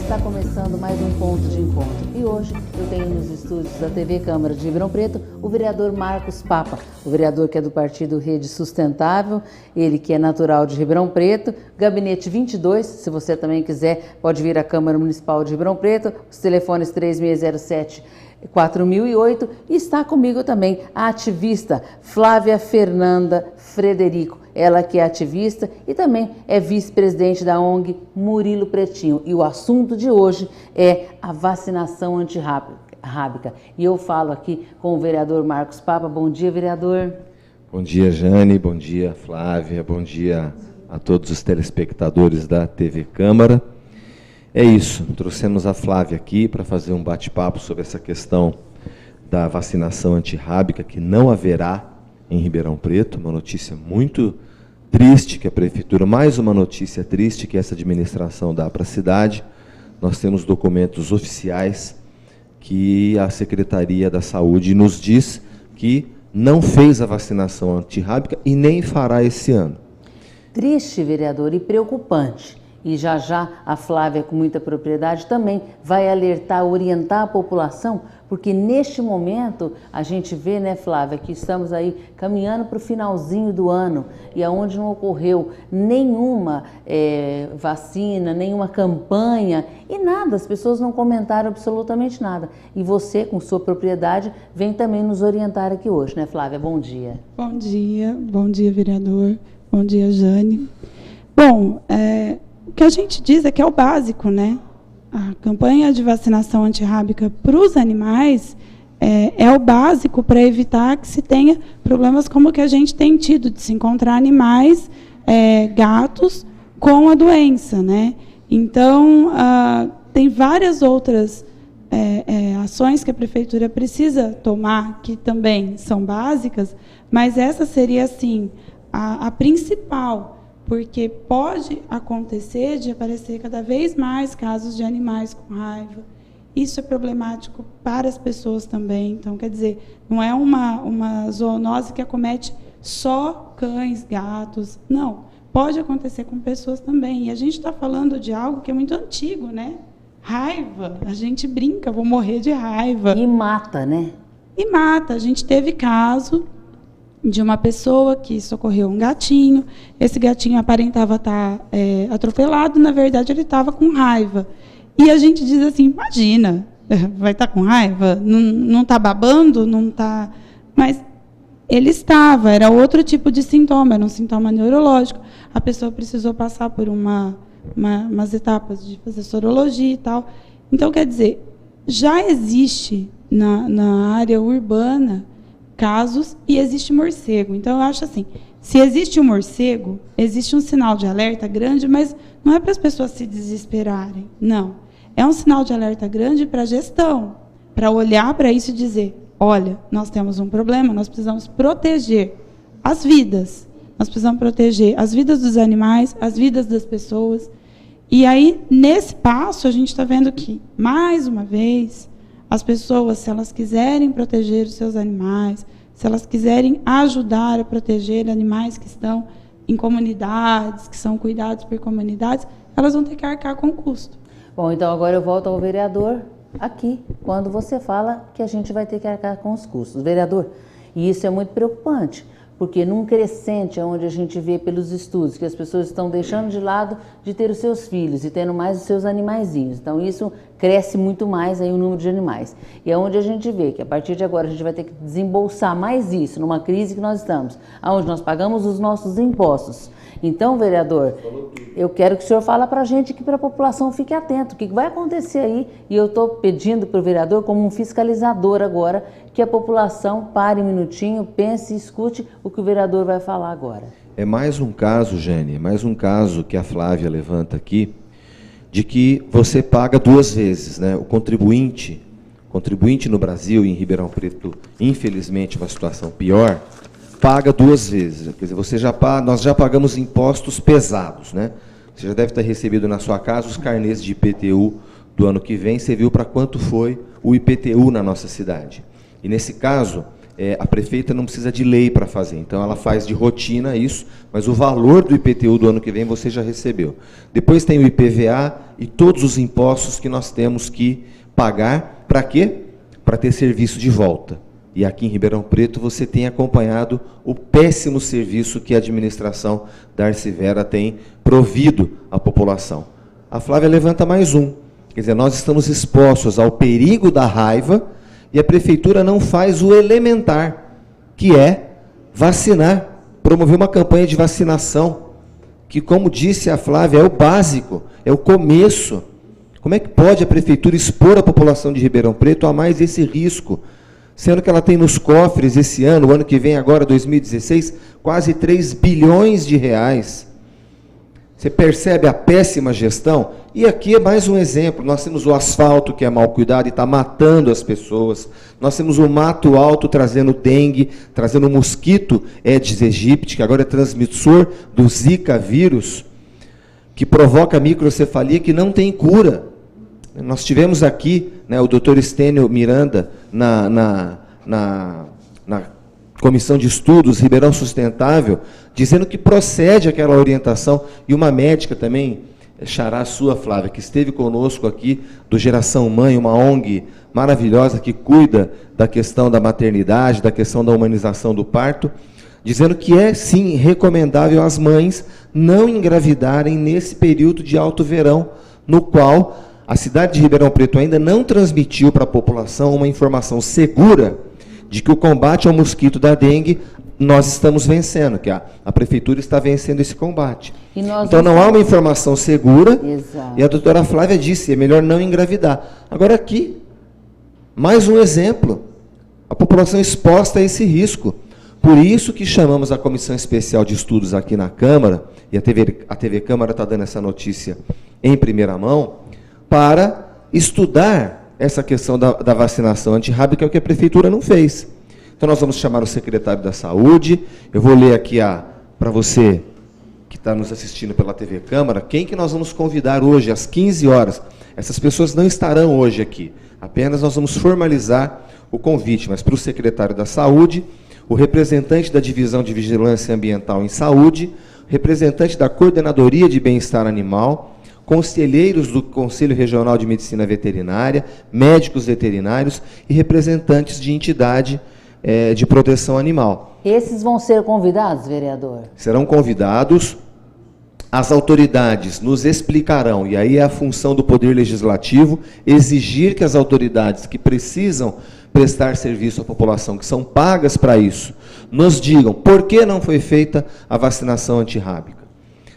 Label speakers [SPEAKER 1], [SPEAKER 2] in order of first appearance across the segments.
[SPEAKER 1] está começando mais um ponto de encontro. E hoje eu tenho nos estúdios da TV Câmara de Ribeirão Preto o vereador Marcos Papa, o vereador que é do partido Rede Sustentável, ele que é natural de Ribeirão Preto, gabinete 22, se você também quiser, pode vir à Câmara Municipal de Ribeirão Preto, os telefones 3607-4008, e está comigo também a ativista Flávia Fernanda Frederico, ela que é ativista e também é vice-presidente da ONG Murilo Pretinho. E o assunto de hoje é a vacinação antirrábica. E eu falo aqui com o vereador Marcos Papa. Bom dia, vereador.
[SPEAKER 2] Bom dia, Jane. Bom dia, Flávia. Bom dia a todos os telespectadores da TV Câmara. É isso, trouxemos a Flávia aqui para fazer um bate-papo sobre essa questão da vacinação antirrábica, que não haverá em Ribeirão Preto, uma notícia muito triste que a Prefeitura, mais uma notícia triste que essa administração dá para a cidade. Nós temos documentos oficiais que a Secretaria da Saúde nos diz que não fez a vacinação antirrábica e nem fará esse ano.
[SPEAKER 1] Triste, vereador, e preocupante. E já a Flávia, com muita propriedade, também vai alertar, orientar a população, porque neste momento a gente vê, né, Flávia, que estamos aí caminhando para o finalzinho do ano e aonde não ocorreu nenhuma vacina, nenhuma campanha e nada, as pessoas não comentaram absolutamente nada. E você, com sua propriedade, vem também nos orientar aqui hoje, né, Flávia? Bom dia.
[SPEAKER 3] Bom dia, vereador. Bom dia, Jane. Bom, o que a gente diz é que é o básico, né? A campanha de vacinação antirrábica para os animais é o básico para evitar que se tenha problemas como o que a gente tem tido, de se encontrar animais, gatos, com a doença, né? Então, tem várias outras ações que a Prefeitura precisa tomar, que também são básicas, mas essa seria, assim, a principal, porque pode acontecer de aparecer cada vez mais casos de animais com raiva. Isso é problemático para as pessoas também. Então, quer dizer, não é uma zoonose que acomete só cães, gatos. Não, pode acontecer com pessoas também. E a gente está falando de algo que é muito antigo, né? Raiva. A gente brinca, vou morrer de raiva.
[SPEAKER 1] E mata, né?
[SPEAKER 3] E mata. A gente teve caso de uma pessoa que socorreu um gatinho. Esse gatinho aparentava estar atropelado, na verdade ele estava com raiva. E a gente diz assim, imagina, vai estar com raiva? Não está babando? Não está... Mas ele estava, era outro tipo de sintoma, era um sintoma neurológico. A pessoa precisou passar por umas etapas de fazer sorologia e tal. Então, quer dizer, já existe na área urbana casos e existe morcego. Então, eu acho assim, se existe um morcego, existe um sinal de alerta grande, mas não é para as pessoas se desesperarem, não. É um sinal de alerta grande para a gestão, para olhar para isso e dizer, olha, nós temos um problema, nós precisamos proteger as vidas, nós precisamos proteger as vidas dos animais, as vidas das pessoas. E aí, nesse passo, a gente está vendo que, mais uma vez, as pessoas, se elas quiserem proteger os seus animais, se elas quiserem ajudar a proteger animais que estão em comunidades, que são cuidados por comunidades, elas vão ter que arcar com o custo.
[SPEAKER 1] Bom, então agora eu volto ao vereador aqui, quando você fala que a gente vai ter que arcar com os custos. Vereador, e isso é muito preocupante, porque num crescente onde a gente vê pelos estudos que as pessoas estão deixando de lado de ter os seus filhos e tendo mais os seus animaizinhos. Então isso cresce muito mais aí o número de animais. E é onde a gente vê que a partir de agora a gente vai ter que desembolsar mais isso numa crise que nós estamos, onde nós pagamos os nossos impostos. Então, vereador, eu quero que o senhor fale para a gente, que para a população fique atento, o que vai acontecer aí, e eu estou pedindo para o vereador, como um fiscalizador agora, que a população pare um minutinho, pense e escute o que o vereador vai falar agora.
[SPEAKER 2] É mais um caso, Jane, mais um caso que a Flávia levanta aqui, de que você paga duas vezes, né? O contribuinte no Brasil e em Ribeirão Preto, infelizmente, uma situação pior, paga duas vezes. Quer dizer, nós já pagamos impostos pesados, né? Você já deve ter recebido na sua casa os carnês de IPTU do ano que vem. Você viu para quanto foi o IPTU na nossa cidade. E nesse caso, a prefeita não precisa de lei para fazer, então ela faz de rotina isso, mas o valor do IPTU do ano que vem você já recebeu. Depois tem o IPVA e todos os impostos que nós temos que pagar, para quê? Para ter serviço de volta. E aqui em Ribeirão Preto você tem acompanhado o péssimo serviço que a administração da Darcy Vera tem provido à população. A Flávia levanta mais um. Quer dizer, nós estamos expostos ao perigo da raiva e a prefeitura não faz o elementar, que é vacinar, promover uma campanha de vacinação, que, como disse a Flávia, é o básico, é o começo. Como é que pode a prefeitura expor a população de Ribeirão Preto a mais esse risco? Sendo que ela tem nos cofres esse ano, o ano que vem agora, 2016, quase 3 bilhões de reais. Você percebe a péssima gestão? E aqui é mais um exemplo. Nós temos o asfalto, que é mal cuidado e está matando as pessoas. Nós temos o mato alto trazendo dengue, trazendo o mosquito Aedes aegypti, que agora é transmissor do Zika vírus, que provoca microcefalia que não tem cura. Nós tivemos aqui, né, o doutor Estênio Miranda, na Comissão de Estudos Ribeirão Sustentável, dizendo que procede aquela orientação, e uma médica também, xará sua, Flávia, que esteve conosco aqui, do Geração Mãe, uma ONG maravilhosa que cuida da questão da maternidade, da questão da humanização do parto, dizendo que é, sim, recomendável às mães não engravidarem nesse período de alto verão, no qual a cidade de Ribeirão Preto ainda não transmitiu para a população uma informação segura de que o combate ao mosquito da dengue nós estamos vencendo, que a prefeitura está vencendo esse combate. Então não há uma informação segura. Exato. E a doutora Flávia disse, é melhor não engravidar. Agora aqui, mais um exemplo, a população exposta a esse risco. Por isso que chamamos a Comissão Especial de Estudos aqui na Câmara, e a TV Câmara está dando essa notícia em primeira mão, para estudar essa questão da vacinação antirrábica, que é o que a prefeitura não fez. Então nós vamos chamar o secretário da Saúde, eu vou ler aqui para você que está nos assistindo pela TV Câmara, quem que nós vamos convidar hoje, às 15 horas. Essas pessoas não estarão hoje aqui, apenas nós vamos formalizar o convite, mas para o secretário da Saúde, o representante da Divisão de Vigilância Ambiental em Saúde, representante da Coordenadoria de Bem-Estar Animal, conselheiros do Conselho Regional de Medicina Veterinária, médicos veterinários e representantes de entidade de proteção animal.
[SPEAKER 1] Esses vão ser convidados, vereador?
[SPEAKER 2] Serão convidados. As autoridades nos explicarão, e aí é a função do Poder Legislativo, exigir que as autoridades que precisam prestar serviço à população, que são pagas para isso, nos digam por que não foi feita a vacinação antirrábica.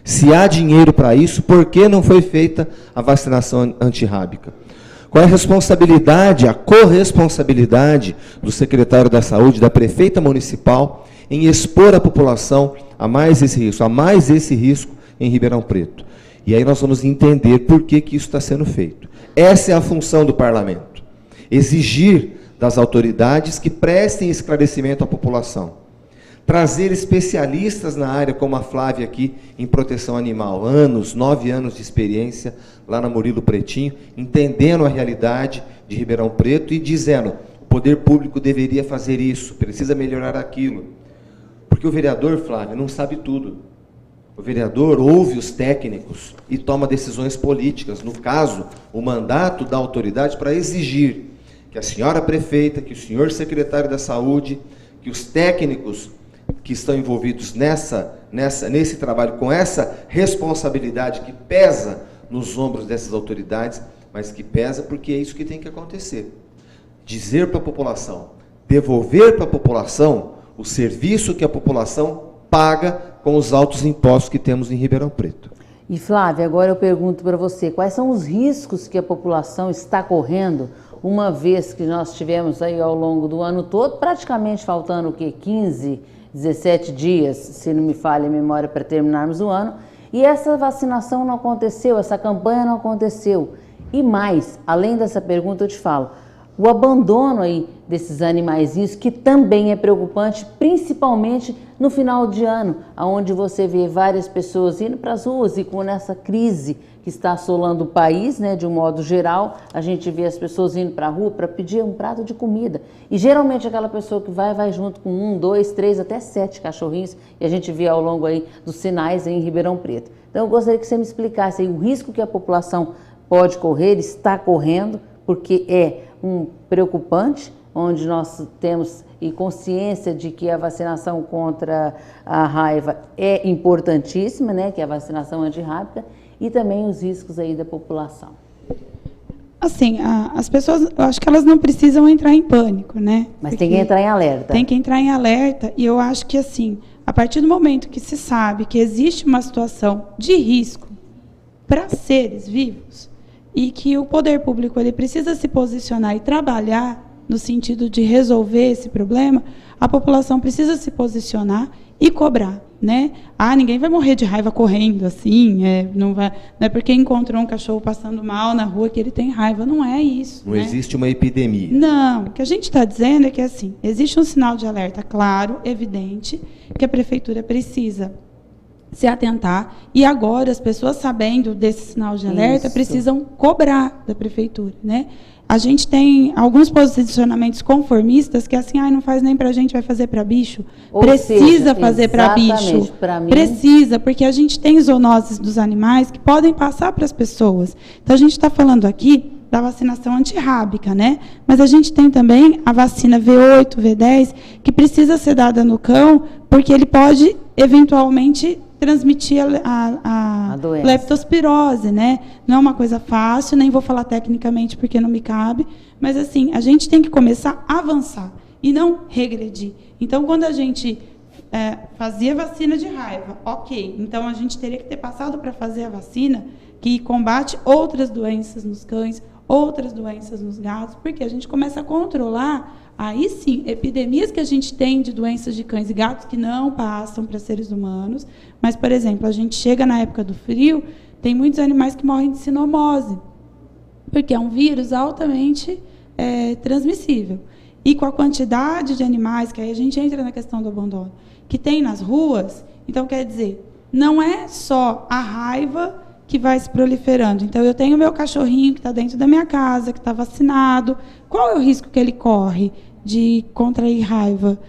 [SPEAKER 2] Se há dinheiro para isso, por que não foi feita a vacinação antirrábica? Qual é a responsabilidade, a corresponsabilidade do secretário da Saúde, da prefeita municipal, em expor a população a mais esse risco em Ribeirão Preto? E aí nós vamos entender por que isso está sendo feito. Essa é a função do parlamento. Exigir das autoridades que prestem esclarecimento à população. Trazer especialistas na área, como a Flávia aqui, em proteção animal, 9 anos de experiência, lá na Murilo Pretinho, entendendo a realidade de Ribeirão Preto e dizendo, o poder público deveria fazer isso, precisa melhorar aquilo. Porque o vereador, Flávia, não sabe tudo. O vereador ouve os técnicos e toma decisões políticas. No caso, o mandato da autoridade para exigir que a senhora prefeita, que o senhor secretário da Saúde, que os técnicos que estão envolvidos nesse trabalho, com essa responsabilidade que pesa nos ombros dessas autoridades, mas que pesa porque é isso que tem que acontecer. Dizer para a população, devolver para a população o serviço que a população paga com os altos impostos que temos em Ribeirão Preto.
[SPEAKER 1] E Flávia, agora eu pergunto para você, quais são os riscos que a população está correndo, uma vez que nós tivemos aí ao longo do ano todo, praticamente faltando o quê? 15, 17 dias, se não me falha a memória, para terminarmos o ano, e essa vacinação não aconteceu, essa campanha não aconteceu. E mais, além dessa pergunta, eu te falo, o abandono aí desses animaizinhos, que também é preocupante, principalmente no final de ano, onde você vê várias pessoas indo para as ruas e com essa crise que está assolando o país, né, de um modo geral, a gente vê as pessoas indo para a rua para pedir um prato de comida. E geralmente aquela pessoa que vai junto com 1, 2, 3, até 7 cachorrinhos, e a gente vê ao longo aí dos sinais aí em Ribeirão Preto. Então eu gostaria que você me explicasse aí o risco que a população pode correr, está correndo, porque é preocupante, onde nós temos consciência de que a vacinação contra a raiva é importantíssima, né, que é a vacinação antirrábica, e também os riscos aí da população.
[SPEAKER 3] Assim, as pessoas, eu acho que elas não precisam entrar em pânico, né?
[SPEAKER 1] Mas tem que entrar em alerta.
[SPEAKER 3] Tem que entrar em alerta, e eu acho que, assim, a partir do momento que se sabe que existe uma situação de risco para seres vivos, e que o poder público ele precisa se posicionar e trabalhar no sentido de resolver esse problema, a população precisa se posicionar e cobrar, né? Ninguém vai morrer de raiva correndo assim, não é porque encontrou um cachorro passando mal na rua que ele tem raiva, não é isso.
[SPEAKER 2] Não
[SPEAKER 3] né?
[SPEAKER 2] existe uma epidemia.
[SPEAKER 3] Não, o que a gente está dizendo é que assim, existe um sinal de alerta claro, evidente, que a prefeitura precisa se atentar, e agora as pessoas sabendo desse sinal de alerta precisam cobrar da prefeitura, né? A gente tem alguns posicionamentos conformistas que assim, não faz nem para a gente, vai fazer para bicho. Precisa fazer para bicho. Precisa, porque a gente tem zoonoses dos animais que podem passar para as pessoas. Então a gente está falando aqui da vacinação antirrábica, né? Mas a gente tem também a vacina V8, V10, que precisa ser dada no cão, porque ele pode eventualmente transmitir a leptospirose, né? Não é uma coisa fácil, nem vou falar tecnicamente porque não me cabe, mas assim, a gente tem que começar a avançar e não regredir. Então, quando a gente fazia vacina de raiva, ok, então a gente teria que ter passado para fazer a vacina que combate outras doenças nos cães, outras doenças nos gatos, porque a gente começa a controlar, aí sim, epidemias que a gente tem de doenças de cães e gatos que não passam para seres humanos, mas, por exemplo, a gente chega na época do frio, tem muitos animais que morrem de sinomose, porque é um vírus altamente transmissível. E com a quantidade de animais, que aí a gente entra na questão do abandono, que tem nas ruas, então, quer dizer, não é só a raiva que vai se proliferando. Então, eu tenho meu cachorrinho que está dentro da minha casa, que está vacinado. Qual é o risco que ele corre de contrair raiva?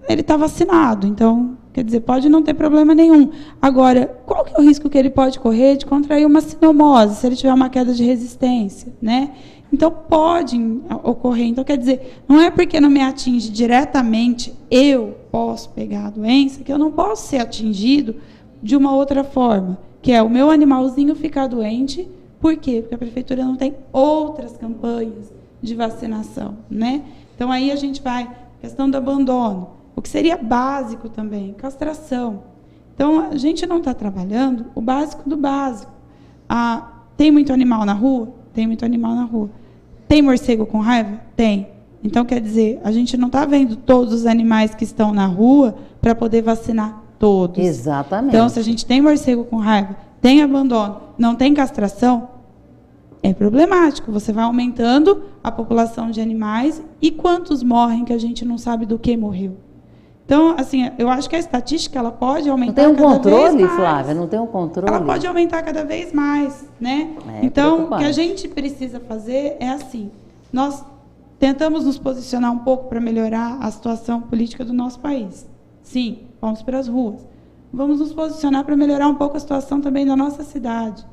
[SPEAKER 3] Ele está vacinado, então, quer dizer, pode não ter problema nenhum. Agora, qual que é o risco que ele pode correr de contrair uma sinomose, se ele tiver uma queda de resistência, né? Então, pode ocorrer. Então, quer dizer, não é porque não me atinge diretamente, eu posso pegar a doença, que eu não posso ser atingido de uma outra forma, que é o meu animalzinho ficar doente. Por quê? Porque a prefeitura não tem outras campanhas de vacinação, né? Então, aí a gente vai, questão do abandono, o que seria básico também, castração. Então, a gente não está trabalhando o básico do básico. Tem muito animal na rua? Tem muito animal na rua. Tem morcego com raiva? Tem. Então, quer dizer, a gente não está vendo todos os animais que estão na rua para poder vacinar todos.
[SPEAKER 1] Exatamente.
[SPEAKER 3] Então, se a gente tem morcego com raiva, tem abandono, não tem castração, é problemático. Você vai aumentando a população de animais e quantos morrem que a gente não sabe do que morreu. Então, assim, eu acho que a estatística ela pode aumentar cada vez mais.
[SPEAKER 1] Não tem um controle, Flávia? Não tem um controle?
[SPEAKER 3] Ela pode aumentar cada vez mais, né? Então, o que a gente precisa fazer é assim, nós tentamos nos posicionar um pouco para melhorar a situação política do nosso país. Sim, vamos para as ruas. Vamos nos posicionar para melhorar um pouco a situação também da nossa cidade.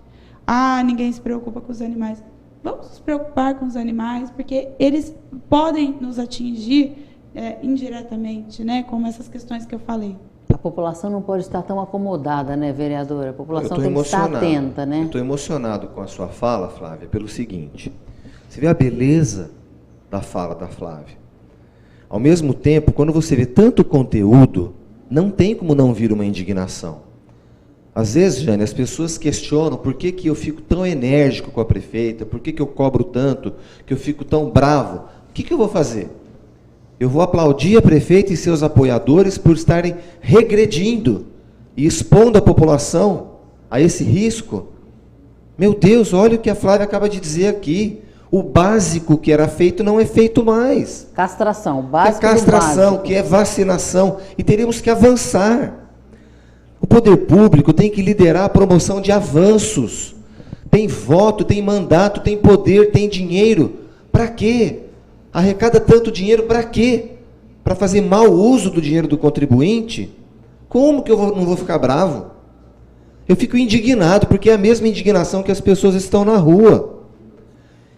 [SPEAKER 3] Ninguém se preocupa com os animais. Vamos nos preocupar com os animais, porque eles podem nos atingir indiretamente, né, como essas questões que eu falei.
[SPEAKER 1] A população não pode estar tão acomodada, né, vereadora? A população tem que estar atenta, né?
[SPEAKER 2] Eu estou emocionado com a sua fala, Flávia, pelo seguinte. Você vê a beleza da fala da Flávia. Ao mesmo tempo, quando você vê tanto conteúdo, não tem como não vir uma indignação. Às vezes, Jane, as pessoas questionam por que eu fico tão enérgico com a prefeita, por que eu cobro tanto, que eu fico tão bravo. O que eu vou fazer? Eu vou aplaudir a prefeita e seus apoiadores por estarem regredindo e expondo a população a esse risco? Meu Deus, olha o que a Flávia acaba de dizer aqui. O básico que era feito não é feito mais.
[SPEAKER 1] Castração,
[SPEAKER 2] Que é
[SPEAKER 1] básico
[SPEAKER 2] castração,
[SPEAKER 1] do básico.
[SPEAKER 2] que é vacinação. E teríamos que avançar. O poder público tem que liderar a promoção de avanços. Tem voto, tem mandato, tem poder, tem dinheiro. Para quê? Arrecada tanto dinheiro para quê? Para fazer mau uso do dinheiro do contribuinte? Como que eu não vou ficar bravo? Eu fico indignado, porque é a mesma indignação que as pessoas estão na rua.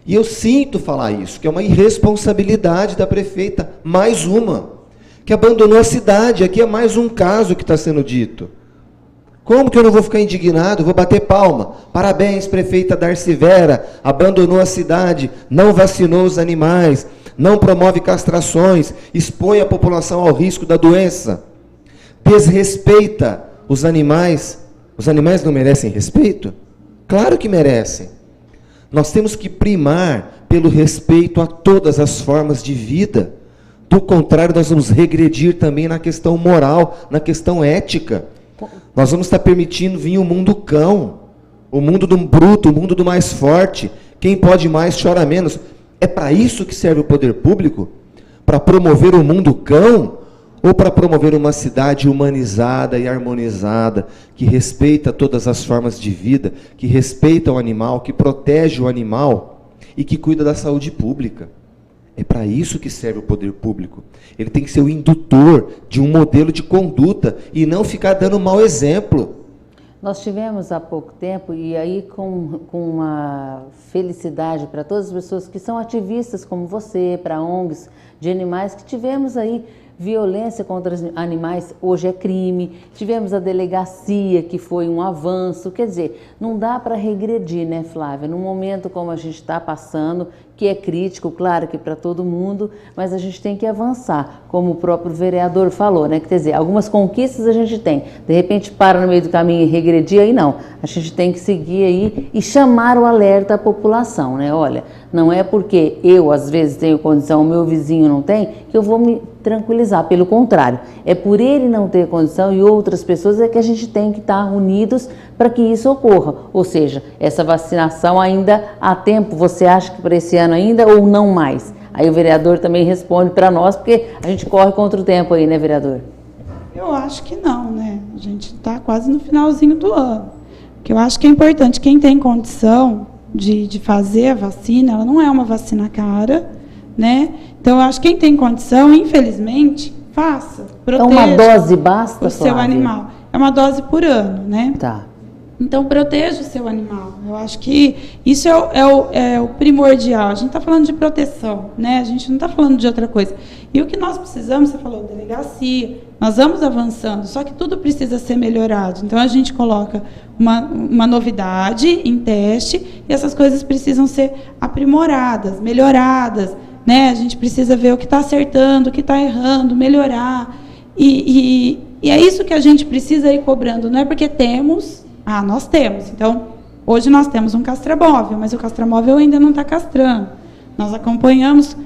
[SPEAKER 2] E eu sinto falar isso, que é uma irresponsabilidade da prefeita, mais uma, que abandonou a cidade. Aqui é mais um caso que está sendo dito. Como que eu não vou ficar indignado? Vou bater palma. Parabéns, prefeita Darcy Vera, abandonou a cidade, não vacinou os animais, não promove castrações, expõe a população ao risco da doença, desrespeita os animais. Os animais não merecem respeito? Claro que merecem. Nós temos que primar pelo respeito a todas as formas de vida. Do contrário, nós vamos regredir também na questão moral, na questão ética. Nós vamos estar permitindo vir o mundo cão, o mundo do bruto, o mundo do mais forte. Quem pode mais chora menos. É para isso que serve o poder público? Para promover o mundo cão? Ou para promover uma cidade humanizada e harmonizada, que respeita todas as formas de vida, que respeita o animal, que protege o animal e que cuida da saúde pública? É para isso que serve o poder público. Ele tem que ser o indutor de um modelo de conduta e não ficar dando mau exemplo.
[SPEAKER 1] Nós tivemos há pouco tempo, e aí com uma felicidade para todas as pessoas que são ativistas como você, para ONGs de animais, que tivemos aí violência contra os animais, hoje é crime. Tivemos a delegacia, que foi um avanço. Quer dizer, não dá para regredir, né, Flávia? Num momento como a gente está passando, que é crítico, claro que para todo mundo, mas a gente tem que avançar, como o próprio vereador falou, né? Quer dizer, algumas conquistas a gente tem, de repente para no meio do caminho e regredir, aí não. A gente tem que seguir aí e chamar o alerta à população, né? Olha, não é porque eu às vezes tenho condição, o meu vizinho não tem, que eu vou me tranquilizar, pelo contrário, é por ele não ter condição e outras pessoas é que a gente tem que estar unidos para que isso ocorra. Ou seja, essa vacinação ainda há tempo, você acha que para esse ano ainda ou não mais? Aí o vereador também responde para nós, porque a gente corre contra o tempo aí, né, vereador?
[SPEAKER 3] Eu acho que não, né? A gente está quase no finalzinho do ano. Porque eu acho que é importante, quem tem condição de fazer a vacina, ela não é uma vacina cara, né? Então, eu acho que quem tem condição, infelizmente, faça.
[SPEAKER 1] Então, uma dose basta,
[SPEAKER 3] o seu animal. É uma dose por ano, né?
[SPEAKER 1] Tá.
[SPEAKER 3] Então, proteja o seu animal. Eu acho que isso é o primordial. A gente está falando de proteção, né? A gente não está falando de outra coisa. E o que nós precisamos, você falou, delegacia, nós vamos avançando, só que tudo precisa ser melhorado. Então, a gente coloca uma novidade em teste e essas coisas precisam ser aprimoradas, melhoradas, né? A gente precisa ver o que está acertando, o que está errando, melhorar. E é isso que a gente precisa ir cobrando. Não é porque temos... nós temos. Então, hoje nós temos um castramóvel, mas o castramóvel ainda não está castrando. Nós acompanhamos,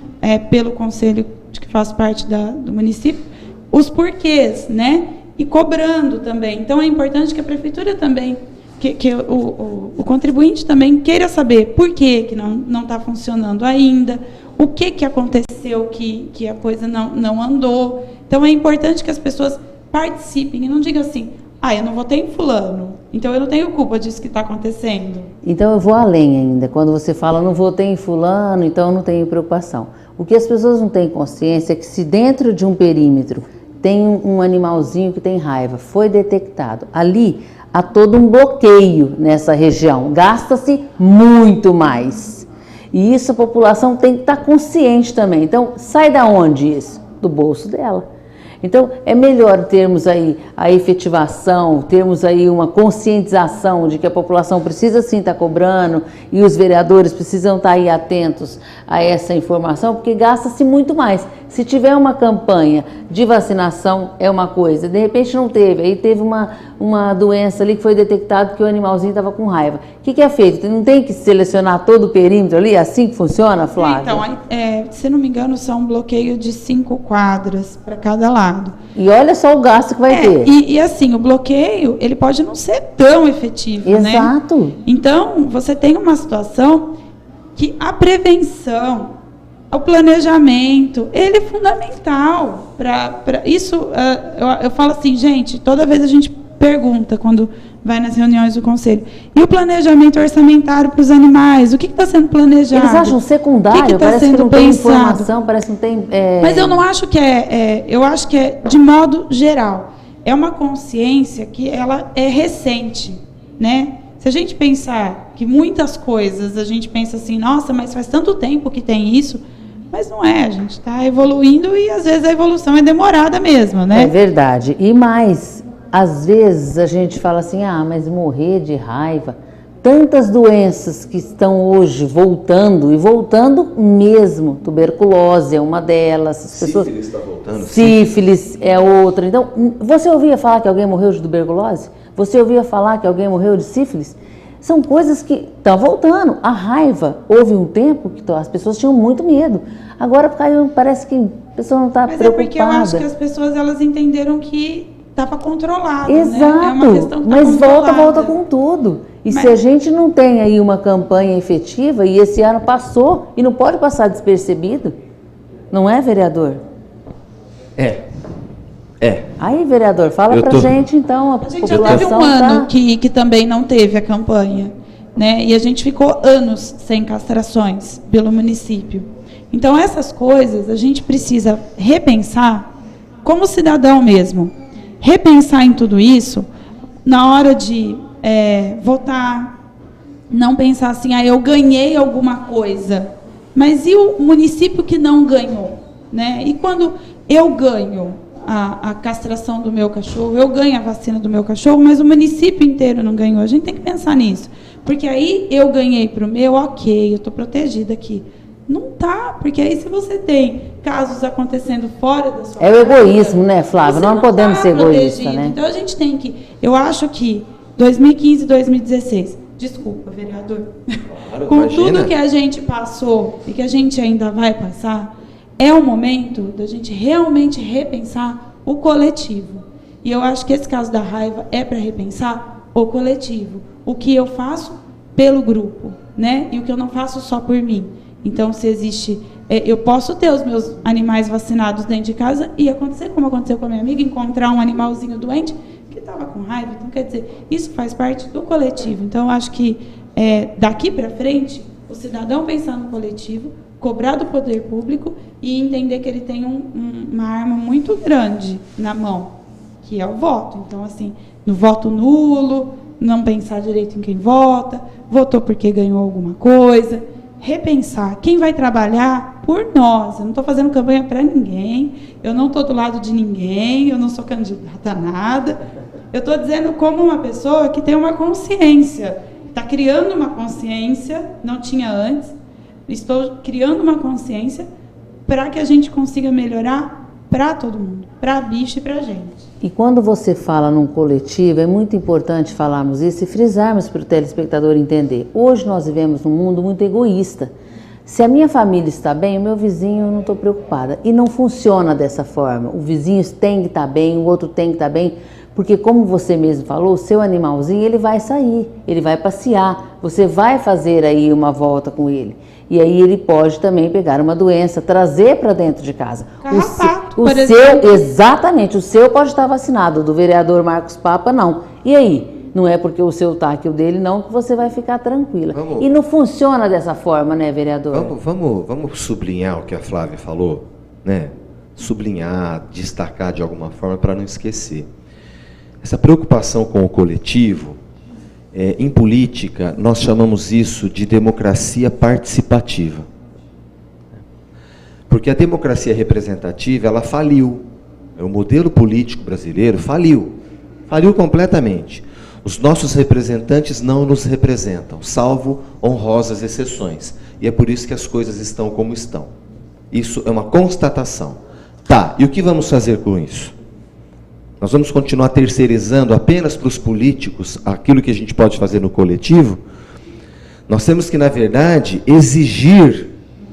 [SPEAKER 3] pelo conselho de que faz parte do município, os porquês, né? E cobrando também. Então, é importante que a prefeitura também, que o contribuinte também queira saber por que não está funcionando ainda, o que aconteceu que a coisa não andou. Então, é importante que as pessoas participem e não digam assim, eu não votei em fulano, então eu não tenho culpa disso que está acontecendo. Então
[SPEAKER 1] eu vou além ainda. Quando você fala, não votei em fulano, então eu não tenho preocupação. O que as pessoas não têm consciência é que se dentro de um perímetro tem um animalzinho que tem raiva, foi detectado, ali há todo um bloqueio nessa região, gasta-se muito mais. E isso a população tem que estar consciente também. Então, sai da onde isso? Do bolso dela. Então, é melhor termos aí a efetivação, termos aí uma conscientização de que a população precisa sim estar cobrando e os vereadores precisam estar aí atentos a essa informação, porque gasta-se muito mais. Se tiver uma campanha de vacinação, é uma coisa, de repente não teve, aí teve uma doença ali que foi detectado que o animalzinho estava com raiva. O que é feito? Não tem que selecionar todo o perímetro ali? É assim que funciona, Flávia?
[SPEAKER 3] Então, se não me engano, são um bloqueio de 5 quadras para cada lado.
[SPEAKER 1] E olha só o gasto que vai ter.
[SPEAKER 3] E assim, o bloqueio, ele pode não ser tão efetivo,
[SPEAKER 1] Exato.
[SPEAKER 3] né? Então, você tem uma situação que a prevenção, o planejamento, ele é fundamental para isso. Eu falo assim, gente, toda vez a gente pergunta quando vai nas reuniões do conselho, e o planejamento orçamentário para os animais, o que está sendo planejado?
[SPEAKER 1] Eles acham secundário,
[SPEAKER 3] que tá
[SPEAKER 1] parece
[SPEAKER 3] sendo
[SPEAKER 1] que não tem
[SPEAKER 3] pensado?
[SPEAKER 1] informação, parece que não tem...
[SPEAKER 3] Mas eu não acho que eu acho que é de modo geral. É uma consciência que ela é recente, né? Se a gente pensar que muitas coisas, a gente pensa assim, nossa, mas faz tanto tempo que tem isso, mas não é, a gente está evoluindo e às vezes a evolução é demorada mesmo, né?
[SPEAKER 1] É verdade. E mais, às vezes a gente fala assim, mas morrer de raiva, tantas doenças que estão hoje voltando, e voltando mesmo, tuberculose é uma delas, as pessoas...
[SPEAKER 2] Sífilis está voltando.
[SPEAKER 1] Sífilis é outra. Então, você ouvia falar que alguém morreu de tuberculose? Você ouvia falar que alguém morreu de sífilis? São coisas que estão voltando. A raiva, houve um tempo que as pessoas tinham muito medo. Agora parece que a pessoa não está preocupada.
[SPEAKER 3] Mas é porque eu acho que as pessoas elas entenderam que estava controlado.
[SPEAKER 1] Exato,
[SPEAKER 3] né? É uma questão que
[SPEAKER 1] mas
[SPEAKER 3] controlada.
[SPEAKER 1] volta com tudo. E se a gente não tem aí uma campanha efetiva, e esse ano passou, e não pode passar despercebido, não é, vereador?
[SPEAKER 2] É.
[SPEAKER 1] Aí, vereador, fala pra gente, então,
[SPEAKER 3] A gente já teve um ano que também não teve a campanha, né? E a gente ficou anos sem castrações pelo município. Então, essas coisas a gente precisa repensar como cidadão mesmo. Repensar em tudo isso na hora de votar. Não pensar assim, eu ganhei alguma coisa. Mas e o município que não ganhou? Né? E quando eu ganho a castração do meu cachorro, eu ganho a vacina do meu cachorro, mas o município inteiro não ganhou. A gente tem que pensar nisso. Porque aí eu ganhei para o meu, ok, eu estou protegida aqui. Não tá, porque aí se você tem casos acontecendo fora da sua
[SPEAKER 1] casa... É o egoísmo, né, Flávia? Nós não podemos ser egoístas, né?
[SPEAKER 3] Então a gente tem que... Eu acho que 2015 e 2016... Desculpa, vereador.
[SPEAKER 2] Claro,
[SPEAKER 3] com
[SPEAKER 2] imagina.
[SPEAKER 3] tudo que a gente passou e que a gente ainda vai passar, é o momento da gente realmente repensar o coletivo. E eu acho que esse caso da raiva é para repensar o coletivo. O que eu faço pelo grupo, né? E o que eu não faço só por mim. Então, se existe... eu posso ter os meus animais vacinados dentro de casa e acontecer como aconteceu com a minha amiga, encontrar um animalzinho doente que estava com raiva. Então, quer dizer, isso faz parte do coletivo. Então, eu acho que daqui para frente, o cidadão pensar no coletivo, cobrar do poder público e entender que ele tem uma arma muito grande na mão, que é o voto. Então, assim, no voto nulo, não pensar direito em quem vota, votou porque ganhou alguma coisa, repensar quem vai trabalhar por nós. Eu não estou fazendo campanha para ninguém, eu não estou do lado de ninguém, eu não sou candidata a nada. Eu estou dizendo como uma pessoa que tem uma consciência, está criando uma consciência, não tinha antes, estou criando uma consciência para que a gente consiga melhorar para todo mundo, para a bicha e para a gente.
[SPEAKER 1] E quando você fala num coletivo, é muito importante falarmos isso e frisarmos para o telespectador entender. Hoje nós vivemos num mundo muito egoísta. Se a minha família está bem, o meu vizinho eu não estou preocupada. E não funciona dessa forma. O vizinho tem que estar bem, o outro tem que estar bem. Porque como você mesmo falou, o seu animalzinho ele vai sair, ele vai passear. Você vai fazer aí uma volta com ele. E aí ele pode também pegar uma doença, trazer para dentro de casa.
[SPEAKER 3] Carrapato,
[SPEAKER 1] o seu, exatamente, o seu pode estar vacinado, do vereador Marcos Papa não. E aí? Não é porque o seu está aqui, o dele não, que você vai ficar tranquila. E não funciona dessa forma, né, vereador?
[SPEAKER 2] Vamos sublinhar o que a Flávia falou, né? Sublinhar, destacar de alguma forma para não esquecer. Essa preocupação com o coletivo, em política, nós chamamos isso de democracia participativa. Porque a democracia representativa, ela faliu. O modelo político brasileiro faliu. Faliu completamente. Os nossos representantes não nos representam, salvo honrosas exceções. E é por isso que as coisas estão como estão. Isso é uma constatação. Tá, e o que vamos fazer com isso? Nós vamos continuar terceirizando apenas para os políticos aquilo que a gente pode fazer no coletivo? Nós temos que, na verdade, exigir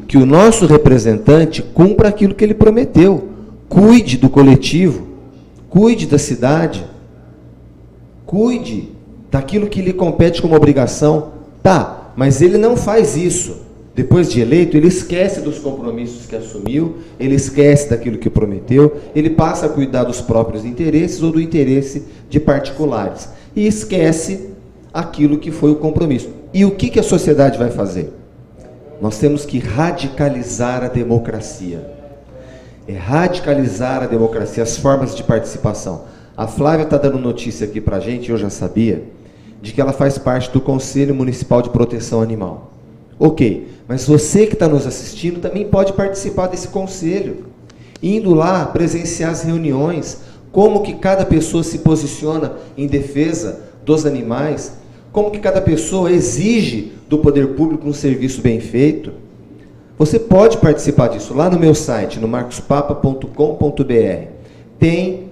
[SPEAKER 2] que o nosso representante cumpra aquilo que ele prometeu. Cuide do coletivo, cuide da cidade, cuide daquilo que lhe compete como obrigação. Tá, mas ele não faz isso. depois de eleito, ele esquece dos compromissos que assumiu, ele esquece daquilo que prometeu, ele passa a cuidar dos próprios interesses ou do interesse de particulares. E esquece aquilo que foi o compromisso. E o que a sociedade vai fazer? Nós temos que radicalizar a democracia. É radicalizar a democracia, as formas de participação. A Flávia está dando notícia aqui para a gente, eu já sabia, de que ela faz parte do Conselho Municipal de Proteção Animal. Ok, mas você que está nos assistindo também pode participar desse conselho, indo lá presenciar as reuniões, como que cada pessoa se posiciona em defesa dos animais, como que cada pessoa exige do poder público um serviço bem feito. Você pode participar disso lá no meu site, no marcospapa.com.br. Tem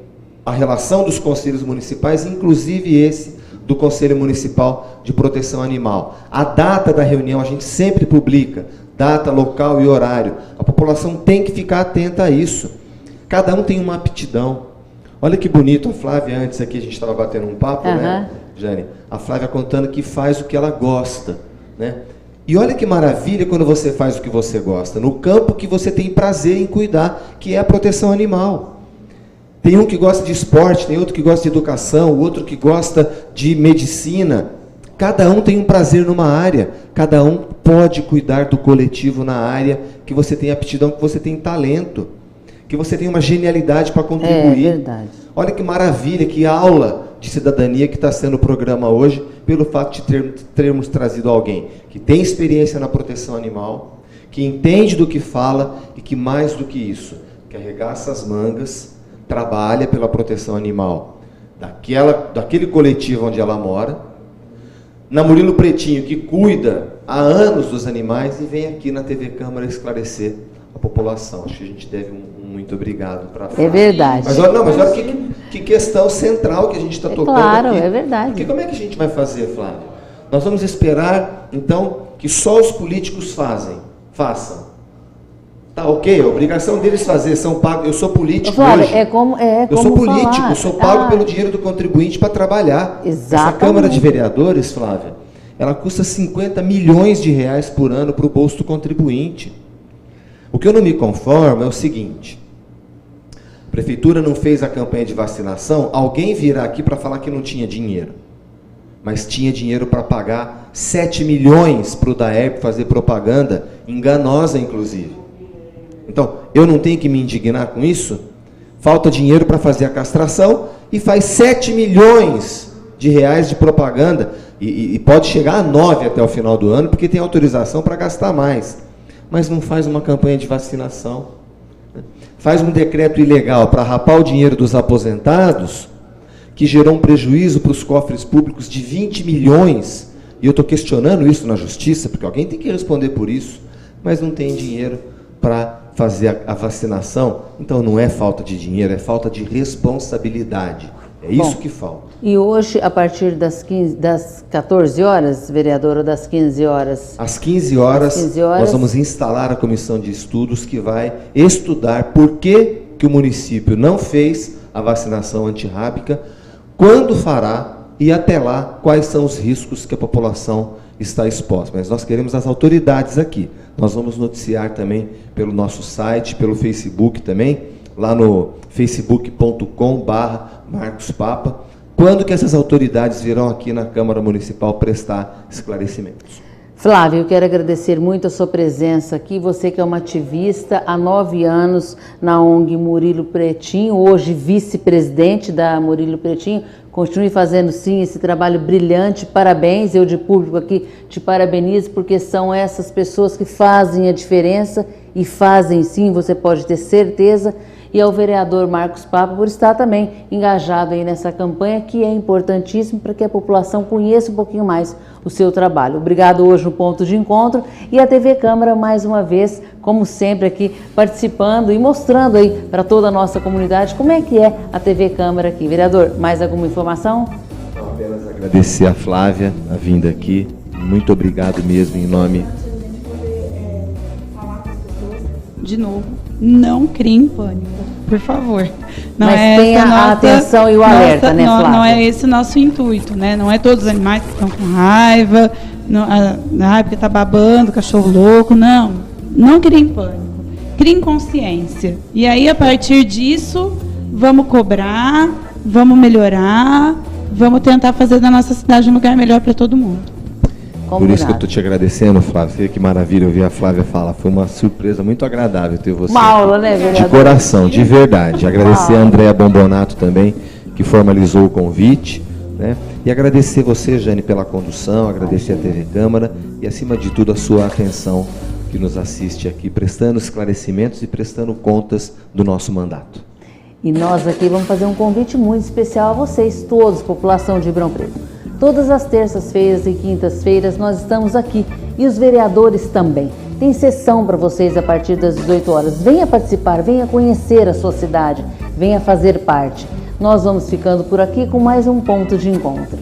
[SPEAKER 2] a relação dos conselhos municipais, inclusive esse do Conselho Municipal de Proteção Animal. A data da reunião a gente sempre publica, data, local e horário. A população tem que ficar atenta a isso. Cada um tem uma aptidão. Olha que bonito, a Flávia, antes aqui a gente estava batendo um papo, né, Jane? A Flávia contando que faz o que ela gosta, né? E olha que maravilha quando você faz o que você gosta, no campo que você tem prazer em cuidar, que é a proteção animal. Tem um que gosta de esporte, tem outro que gosta de educação, o outro que gosta de medicina. Cada um tem um prazer numa área, cada um pode cuidar do coletivo na área que você tem aptidão, que você tem talento, que você tem uma genialidade para contribuir.
[SPEAKER 1] É verdade.
[SPEAKER 2] Olha que maravilha, que aula de cidadania que está sendo o programa hoje, pelo fato de termos trazido alguém que tem experiência na proteção animal, que entende do que fala e que, mais do que isso, que arregaça as mangas, trabalha pela proteção animal daquele coletivo onde ela mora, na Murilo Pretinho, que cuida há anos dos animais e vem aqui na TV Câmara esclarecer a população. Acho que a gente deve um muito obrigado para a Flávia.
[SPEAKER 1] É verdade.
[SPEAKER 2] Mas olha que questão central que a gente está tocando
[SPEAKER 1] claro,
[SPEAKER 2] aqui.
[SPEAKER 1] É verdade.
[SPEAKER 2] Porque como é que a gente vai fazer, Flávia? Nós vamos esperar, então, que só os políticos façam. Tá ok, a obrigação deles fazer, são pagos. Eu sou político
[SPEAKER 1] Flávia,
[SPEAKER 2] hoje.
[SPEAKER 1] Eu
[SPEAKER 2] sou político, eu sou pago pelo dinheiro do contribuinte para trabalhar.
[SPEAKER 1] Exatamente.
[SPEAKER 2] Essa Câmara de Vereadores, Flávia, ela custa 50 milhões de reais por ano para o bolso do contribuinte. O que eu não me conformo é o seguinte: a prefeitura não fez a campanha de vacinação, alguém virá aqui para falar que não tinha dinheiro. Mas tinha dinheiro para pagar 7 milhões para o DAERP fazer propaganda, enganosa inclusive. Então, eu não tenho que me indignar com isso? Falta dinheiro para fazer a castração e faz 7 milhões de reais de propaganda e pode chegar a 9 até o final do ano, porque tem autorização para gastar mais. Mas não faz uma campanha de vacinação. Faz um decreto ilegal para rapar o dinheiro dos aposentados, que gerou um prejuízo para os cofres públicos de 20 milhões. E eu estou questionando isso na justiça, porque alguém tem que responder por isso, mas não tem dinheiro para fazer a vacinação. Então não é falta de dinheiro, é falta de responsabilidade. É isso que falta.
[SPEAKER 1] E hoje, a partir das 14 horas, vereadora, das 15 horas...
[SPEAKER 2] Às 15 horas, nós vamos instalar a comissão de estudos que vai estudar por que o município não fez a vacinação antirrábica, quando fará e até lá quais são os riscos que a população está exposta. Mas nós queremos as autoridades aqui. Nós vamos noticiar também pelo nosso site, pelo Facebook também, lá no facebook.com/marcospapa, quando que essas autoridades virão aqui na Câmara Municipal prestar esclarecimentos.
[SPEAKER 1] Flávia, eu quero agradecer muito a sua presença aqui, você que é uma ativista há 9 anos na ONG Murilo Pretinho, hoje vice-presidente da Murilo Pretinho, continue fazendo sim esse trabalho brilhante, parabéns, eu de público aqui te parabenizo, porque são essas pessoas que fazem a diferença e fazem sim, você pode ter certeza, e ao vereador Marcos Papa por estar também engajado aí nessa campanha, que é importantíssimo para que a população conheça um pouquinho mais o seu trabalho. Obrigado hoje no Ponto de Encontro e a TV Câmara mais uma vez, como sempre aqui, participando e mostrando aí para toda a nossa comunidade como é que é a TV Câmara aqui. Vereador, mais alguma informação?
[SPEAKER 2] Não, apenas agradecer a Flávia a vinda aqui. Muito obrigado mesmo em nome...
[SPEAKER 3] De novo, não criem pânico. por favor. Não
[SPEAKER 1] Mas
[SPEAKER 3] é
[SPEAKER 1] tenha
[SPEAKER 3] essa
[SPEAKER 1] a atenção e o alerta, né, Flávia?
[SPEAKER 3] Não é esse o nosso intuito, né? Não é todos os animais que estão com raiva, porque está babando, cachorro louco, não. Não criem pânico, criem consciência. E aí, a partir disso, vamos cobrar, vamos melhorar, vamos tentar fazer da nossa cidade um lugar melhor para todo mundo.
[SPEAKER 2] Por isso que eu estou te agradecendo, Flávia. Que maravilha ouvir a Flávia falar. Foi uma surpresa muito agradável ter você.
[SPEAKER 1] Uma aula, né, vereador?
[SPEAKER 2] De coração, de verdade. Agradecer a Andréa Bombonato também, que formalizou o convite, né? E agradecer você, Jane, pela condução, agradecer a TV Câmara e, acima de tudo, a sua atenção que nos assiste aqui, prestando esclarecimentos e prestando contas do nosso mandato.
[SPEAKER 1] E nós aqui vamos fazer um convite muito especial a vocês, todos, população de Ribeirão Preto. Todas as terças-feiras e quintas-feiras nós estamos aqui e os vereadores também. Tem sessão para vocês a partir das 18 horas. Venha participar, venha conhecer a sua cidade, venha fazer parte. Nós vamos ficando por aqui com mais um ponto de encontro.